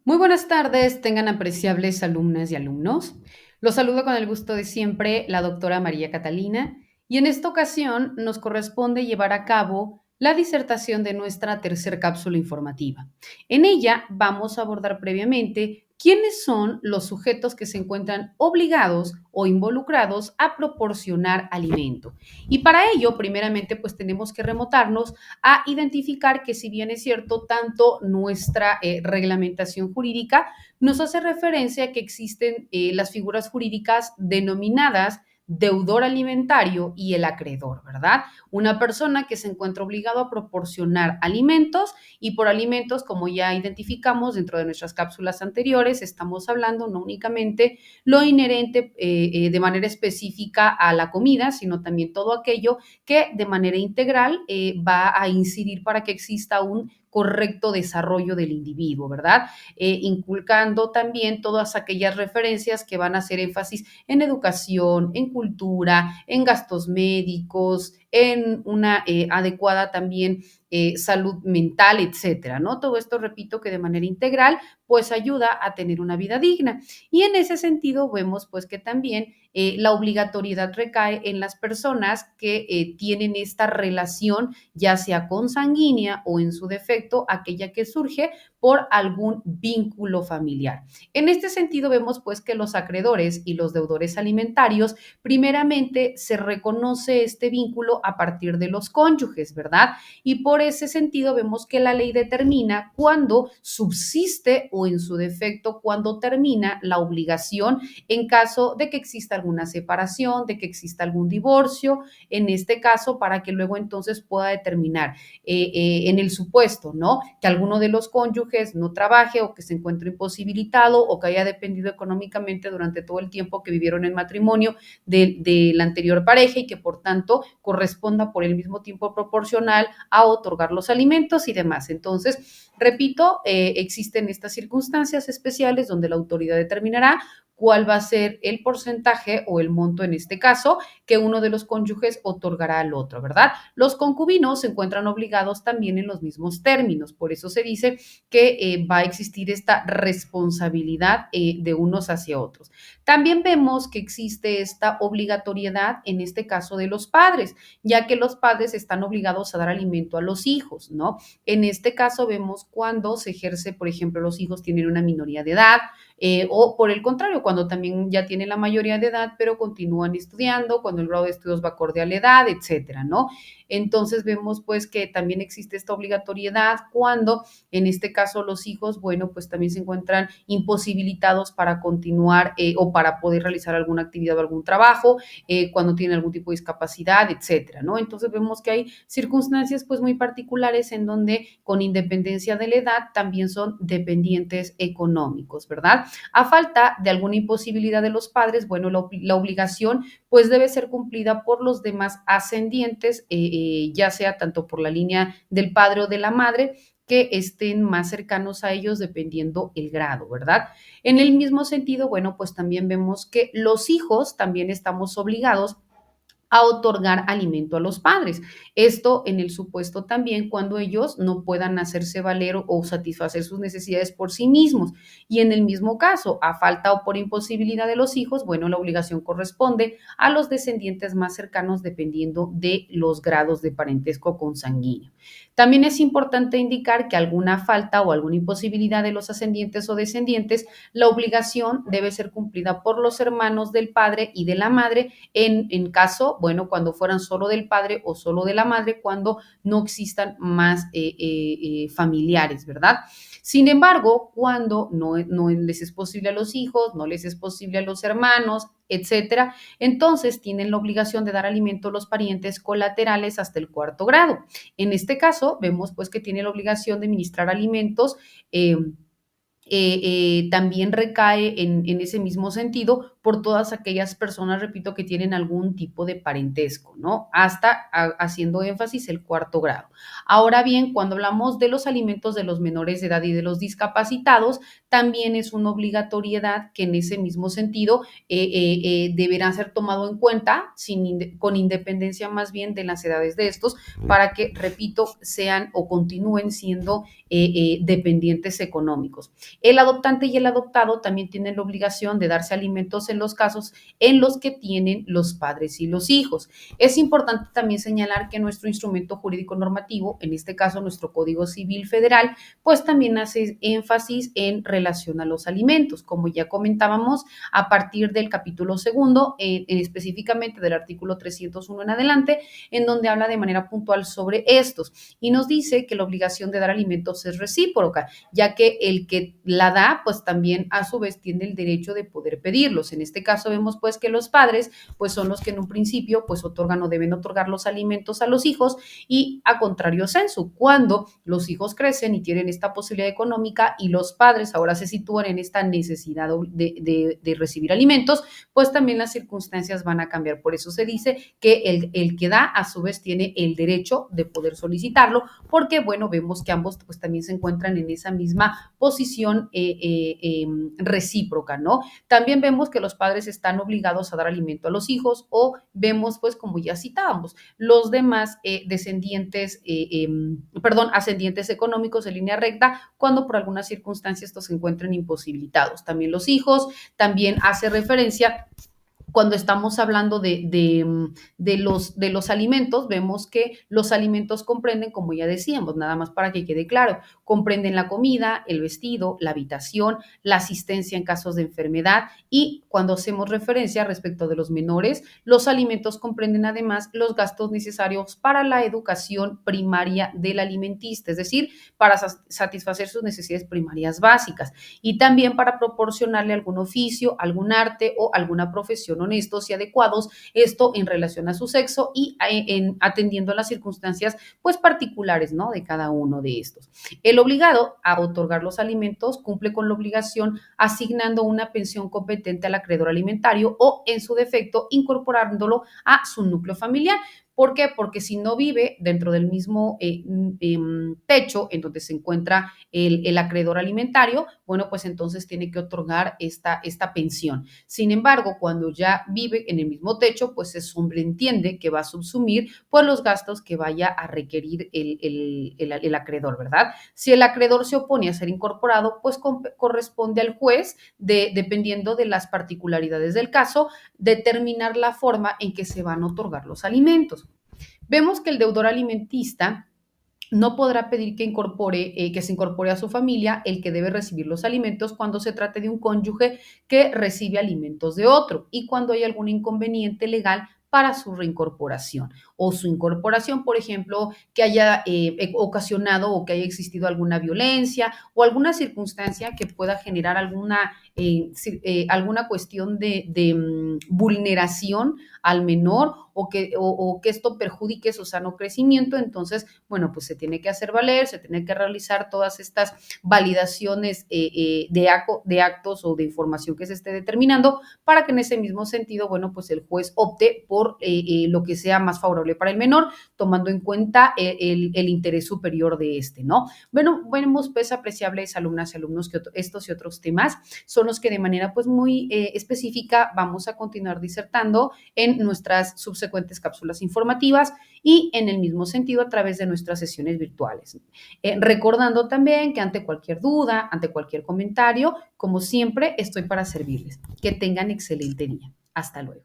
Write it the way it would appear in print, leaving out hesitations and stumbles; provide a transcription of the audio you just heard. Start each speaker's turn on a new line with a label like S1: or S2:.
S1: Muy buenas tardes, tengan apreciables alumnas y alumnos. Los saludo con el gusto de siempre, la doctora María Catalina, y en esta ocasión nos corresponde llevar a cabo la disertación de nuestra tercer cápsula informativa. En ella vamos a abordar previamente quiénes son los sujetos que se encuentran obligados o involucrados a proporcionar alimento. Y para ello, primeramente, pues tenemos que remontarnos a identificar que si bien es cierto, tanto nuestra reglamentación jurídica nos hace referencia a que existen las figuras jurídicas denominadas deudor alimentario y el acreedor, ¿verdad? Una persona que se encuentra obligado a proporcionar alimentos y por alimentos, como ya identificamos dentro de nuestras cápsulas anteriores, estamos hablando no únicamente lo inherente de manera específica a la comida, sino también todo aquello que de manera integral va a incidir para que exista un correcto desarrollo del individuo, ¿verdad? Inculcando también todas aquellas referencias que van a hacer énfasis en educación, en cultura, en gastos médicos, en una adecuada también salud mental, etcétera, ¿no? Todo esto, repito, que de manera integral, pues ayuda a tener una vida digna. Y en ese sentido, vemos pues que también la obligatoriedad recae en las personas que tienen esta relación, ya sea consanguínea o en su defecto, aquella que surge por algún vínculo familiar. En este sentido, vemos pues que los acreedores y los deudores alimentarios, primeramente se reconoce este vínculo a partir de los cónyuges, ¿verdad? Y por ese sentido vemos que la ley determina cuándo subsiste o en su defecto cuándo termina la obligación en caso de que exista alguna separación, de que exista algún divorcio, en este caso, para que luego entonces pueda determinar en el supuesto, ¿no? Que alguno de los cónyuges no trabaje o que se encuentre imposibilitado o que haya dependido económicamente durante todo el tiempo que vivieron en matrimonio de la anterior pareja y que por tanto corresponda por el mismo tiempo proporcional a otorgar los alimentos y demás. Entonces, repito, existen estas circunstancias especiales donde la autoridad determinará cuál va a ser el porcentaje o el monto en este caso que uno de los cónyuges otorgará al otro, ¿verdad? Los concubinos se encuentran obligados también en los mismos términos, por eso se dice que va a existir esta responsabilidad de unos hacia otros. También vemos que existe esta obligatoriedad en este caso de los padres, ya que los padres están obligados a dar alimento a los hijos, ¿no? En este caso vemos cuando se ejerce, por ejemplo, los hijos tienen una minoría de edad, o por el contrario, cuando también ya tienen la mayoría de edad, pero continúan estudiando, cuando el grado de estudios va acorde a la edad, etcétera, ¿no? Entonces vemos pues que también existe esta obligatoriedad cuando en este caso los hijos, bueno, pues también se encuentran imposibilitados para continuar o para poder realizar alguna actividad o algún trabajo, cuando tienen algún tipo de discapacidad, etcétera, ¿no? Entonces vemos que hay circunstancias pues muy particulares en donde con independencia de la edad también son dependientes económicos, ¿verdad? A falta de alguna imposibilidad de los padres, bueno, la obligación pues debe ser cumplida por los demás ascendientes, ya sea tanto por la línea del padre o de la madre, que estén más cercanos a ellos dependiendo el grado, ¿verdad? En el mismo sentido, bueno, pues también vemos que los hijos también estamos obligados a otorgar alimento a los padres. Esto en el supuesto también cuando ellos no puedan hacerse valer o satisfacer sus necesidades por sí mismos. Y en el mismo caso, a falta o por imposibilidad de los hijos, bueno, la obligación corresponde a los descendientes más cercanos dependiendo de los grados de parentesco consanguíneo. También es importante indicar que alguna falta o alguna imposibilidad de los ascendientes o descendientes, la obligación debe ser cumplida por los hermanos del padre y de la madre en caso, bueno, cuando fueran solo del padre o solo de la madre, cuando no existan más familiares, ¿verdad? Sin embargo, cuando no les es posible a los hijos, no les es posible a los hermanos, etcétera, entonces tienen la obligación de dar alimento a los parientes colaterales hasta el cuarto grado. En este caso, vemos pues que tiene la obligación de ministrar alimentos también recae en ese mismo sentido por todas aquellas personas, repito, que tienen algún tipo de parentesco, ¿no? Hasta haciendo énfasis el cuarto grado. Ahora bien, cuando hablamos de los alimentos de los menores de edad y de los discapacitados, también es una obligatoriedad que en ese mismo sentido deberán ser tomado en cuenta con independencia más bien de las edades de estos para que, repito, sean o continúen siendo dependientes económicos. El adoptante y el adoptado también tienen la obligación de darse alimentos en los casos en los que tienen los padres y los hijos. Es importante también señalar que nuestro instrumento jurídico normativo, en este caso nuestro Código Civil Federal, pues también hace énfasis en relación a los alimentos, como ya comentábamos, a partir del capítulo segundo, específicamente del artículo 301 en adelante, en donde habla de manera puntual sobre estos y nos dice que la obligación de dar alimentos es recíproca, ya que el que la da, pues también a su vez tiene el derecho de poder pedirlos. En este caso vemos pues que los padres pues son los que en un principio pues otorgan o deben otorgar los alimentos a los hijos y a contrario sensu, cuando los hijos crecen y tienen esta posibilidad económica y los padres ahora se sitúan en esta necesidad de recibir alimentos, pues también las circunstancias van a cambiar. Por eso se dice que el que da a su vez tiene el derecho de poder solicitarlo, porque bueno, vemos que ambos pues también se encuentran en esa misma posición recíproca, ¿no? También vemos que los padres están obligados a dar alimento a los hijos o vemos pues como ya citábamos, los demás ascendientes económicos en línea recta cuando por alguna circunstancia estos se encuentren imposibilitados. También los hijos, también hace referencia cuando estamos hablando de los alimentos, vemos que los alimentos comprenden, como ya decíamos, nada más para que quede claro, comprenden la comida, el vestido, la habitación, la asistencia en casos de enfermedad y cuando hacemos referencia respecto de los menores, los alimentos comprenden además los gastos necesarios para la educación primaria del alimentista, es decir, para satisfacer sus necesidades primarias básicas y también para proporcionarle algún oficio, algún arte o alguna profesión honestos y adecuados, esto en relación a su sexo y atendiendo a las circunstancias pues particulares, ¿no? De cada uno de estos. El obligado a otorgar los alimentos cumple con la obligación asignando una pensión competente al acreedor alimentario o en su defecto incorporándolo a su núcleo familiar. ¿Por qué? Porque si no vive dentro del mismo techo en donde se encuentra el acreedor alimentario, bueno, pues entonces tiene que otorgar esta pensión. Sin embargo, cuando ya vive en el mismo techo, pues se sobreentiende que va a subsumir pues los gastos que vaya a requerir el acreedor, ¿verdad? Si el acreedor se opone a ser incorporado, pues corresponde al juez, dependiendo de las particularidades del caso, determinar la forma en que se van a otorgar los alimentos. Vemos que el deudor alimentista no podrá pedir que se incorpore a su familia el que debe recibir los alimentos cuando se trate de un cónyuge que recibe alimentos de otro y cuando hay algún inconveniente legal para su reincorporación o su incorporación, por ejemplo, que haya ocasionado o que haya existido alguna violencia o alguna circunstancia que pueda generar alguna cuestión de vulneración al menor o que esto perjudique su sano crecimiento. Entonces, bueno, pues se tiene que hacer valer, se tiene que realizar todas estas validaciones de actos o de información que se esté determinando para que en ese mismo sentido, bueno, pues el juez opte por lo que sea más favorable para el menor, tomando en cuenta el interés superior de este, ¿no? Bueno, vemos pues apreciables alumnas y alumnos que estos y otros temas son los que de manera pues muy específica vamos a continuar disertando en nuestras subsecuentes cápsulas informativas y en el mismo sentido a través de nuestras sesiones virtuales. Recordando también que ante cualquier duda, ante cualquier comentario, como siempre, estoy para servirles. Que tengan excelente día. Hasta luego.